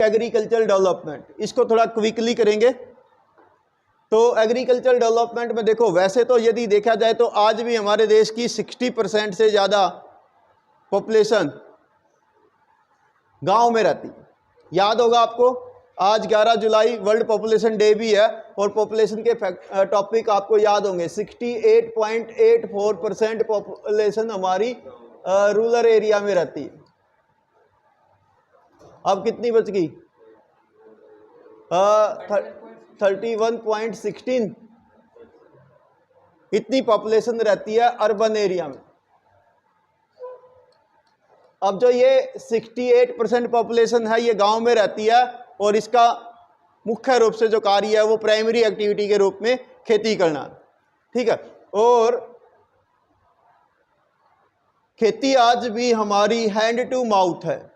Agriculture development, इसको थोड़ा quickly करेंगे। तो एग्रीकल्चर डेवलपमेंट में देखो, वैसे तो यदि देखा जाए तो आज भी हमारे देश की 60% से ज़्यादा पॉपुलेशन गांव में रहती है। याद होगा आपको, आज 11 जुलाई वर्ल्ड पॉपुलेशन डे भी है, और पॉपुलेशन के टॉपिक आपको याद होंगे। 68.84% पॉपुलेशन हमारी रूरल एरिया में रहती है। अब कितनी बच गई? 31.16 इतनी पॉपुलेशन रहती है अर्बन एरिया में। अब जो ये 68% पॉपुलेशन है ये गांव में रहती है, और इसका मुख्य रूप से जो कार्य है वो प्राइमरी एक्टिविटी के रूप में खेती करना, ठीक है। और खेती आज भी हमारी हैंड टू माउथ है,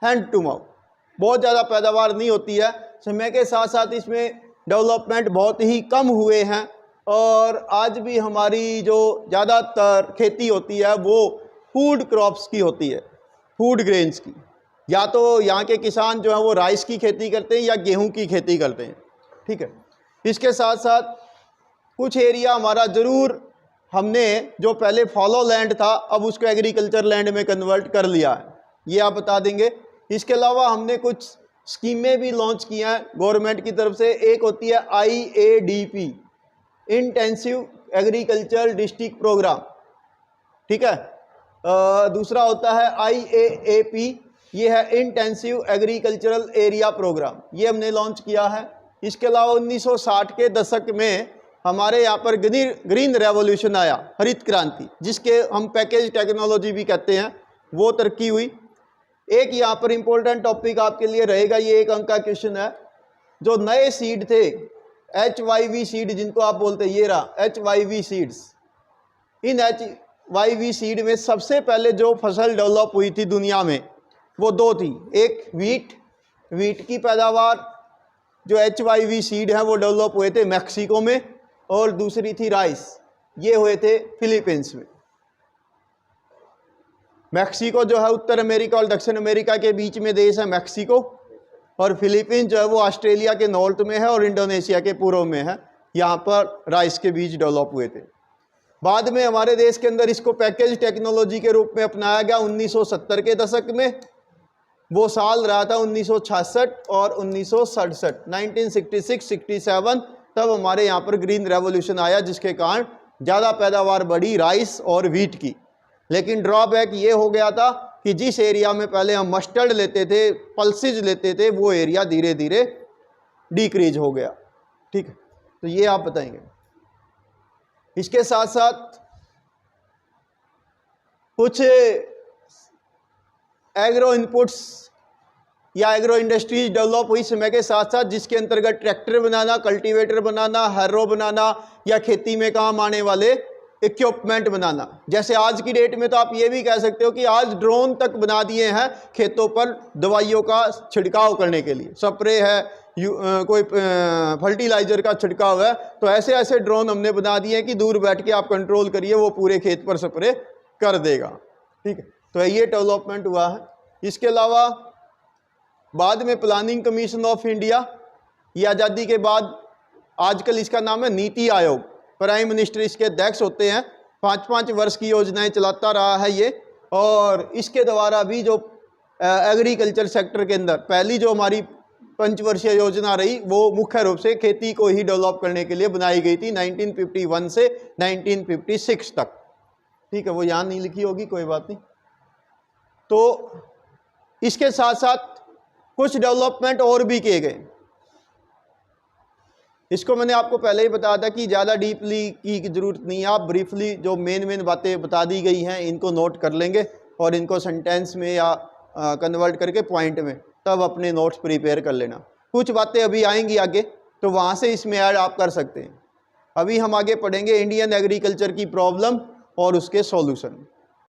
हैंड टू माउथ। बहुत ज़्यादा पैदावार नहीं होती है, समय के साथ साथ इसमें डेवलपमेंट बहुत ही कम हुए हैं, और आज भी हमारी जो ज़्यादातर खेती होती है वो फूड क्रॉप्स की होती है, फूड ग्रेन्स की। या तो यहाँ के किसान जो है वो राइस की खेती करते हैं या गेहूं की खेती करते हैं, ठीक है। इसके साथ साथ कुछ एरिया हमारा ज़रूर हमने जो पहले फॉलो लैंड था अब उसको एग्रीकल्चर लैंड में कन्वर्ट कर लिया है, ये आप बता देंगे। इसके अलावा हमने कुछ स्कीमें भी लॉन्च की हैं गवर्नमेंट की तरफ से। एक होती है IADP, intensive agriculture district programme, ठीक है। दूसरा होता है IAAP, ये है इंटेंसिव एग्रीकल्चरल एरिया प्रोग्राम, ये हमने लॉन्च किया है। इसके अलावा 1960 के दशक में हमारे यहाँ पर ग्रीन रेवोल्यूशन आया, हरित क्रांति, जिसके हम पैकेज टेक्नोलॉजी भी कहते हैं, वो तरक्की हुई। एक यहाँ पर इम्पोर्टेंट टॉपिक आपके लिए रहेगा, ये 1 अंक का क्वेश्चन है। जो नए सीड थे HYV सीड जिनको आप बोलते हैं, ये रहा HYV सीड्स। इन HYV सीड में सबसे पहले जो फसल डेवलप हुई थी दुनिया में वो 2 थी। एक वीट की पैदावार जो HYV सीड है वो डेवलप हुए थे मैक्सिको में, और दूसरी थी राइस, ये हुए थे फिलीपींस में। मैक्सिको जो है उत्तर अमेरिका और दक्षिण अमेरिका के बीच में देश है मैक्सिको, और फिलीपींस जो है वो ऑस्ट्रेलिया के नॉर्थ में है और इंडोनेशिया के पूर्व में है। यहाँ पर राइस के बीज डेवलप हुए थे। बाद में हमारे देश के अंदर इसको पैकेज टेक्नोलॉजी के रूप में अपनाया गया 1970 के दशक में। वो साल रहा था 1966 और 1967, 1966-67, तब हमारे यहाँ पर ग्रीन रेवोल्यूशन आया, जिसके कारण ज़्यादा पैदावार बढ़ी राइस और वीट की। लेकिन ड्रॉबैक ये हो गया था कि जिस एरिया में पहले हम मस्टर्ड लेते थे, पल्सेज लेते थे, वो एरिया धीरे धीरे डिक्रीज हो गया, ठीक है। तो ये आप बताएंगे। इसके साथ साथ कुछ एग्रो इनपुट्स या एग्रो इंडस्ट्रीज डेवलप हुई समय के साथ साथ, जिसके अंतर्गत ट्रैक्टर बनाना, कल्टीवेटर बनाना, हैरो बनाना, या खेती में काम आने वाले इक्विपमेंट बनाना। जैसे आज की डेट में तो आप ये भी कह सकते हो कि आज ड्रोन तक बना दिए हैं खेतों पर दवाइयों का छिड़काव करने के लिए। स्प्रे है, कोई फर्टिलाइजर का छिड़काव है, तो ऐसे ऐसे ड्रोन हमने बना दिए हैं कि दूर बैठ के आप कंट्रोल करिए, वो पूरे खेत पर स्प्रे कर देगा, ठीक है। तो ये डेवलपमेंट हुआ है। इसके अलावा बाद में प्लानिंग कमीशन ऑफ इंडिया, ये आज़ादी के बाद, आजकल इसका नाम है नीति आयोग, प्राइम मिनिस्टर इसके अध्यक्ष होते हैं। 5-5 वर्ष की योजनाएं चलाता रहा है ये, और इसके द्वारा भी जो एग्रीकल्चर सेक्टर के अंदर पहली जो हमारी पंचवर्षीय योजना रही वो मुख्य रूप से खेती को ही डेवलप करने के लिए बनाई गई थी 1951 से 1956 तक, ठीक है। वो यहाँ नहीं लिखी होगी, कोई बात नहीं। तो इसके साथ साथ कुछ डेवलपमेंट और भी किए गए। इसको मैंने आपको पहले ही बताया था कि ज़्यादा डीपली की ज़रूरत नहीं है, आप ब्रीफली जो मेन बातें बता दी गई हैं इनको नोट कर लेंगे, और इनको सेंटेंस में या कन्वर्ट करके पॉइंट में तब अपने नोट्स प्रिपेयर कर लेना। कुछ बातें अभी आएंगी आगे, तो वहाँ से इसमें ऐड आप कर सकते हैं। अभी हम आगे पढ़ेंगे इंडियन एग्रीकल्चर की प्रॉब्लम और उसके सॉल्यूशन।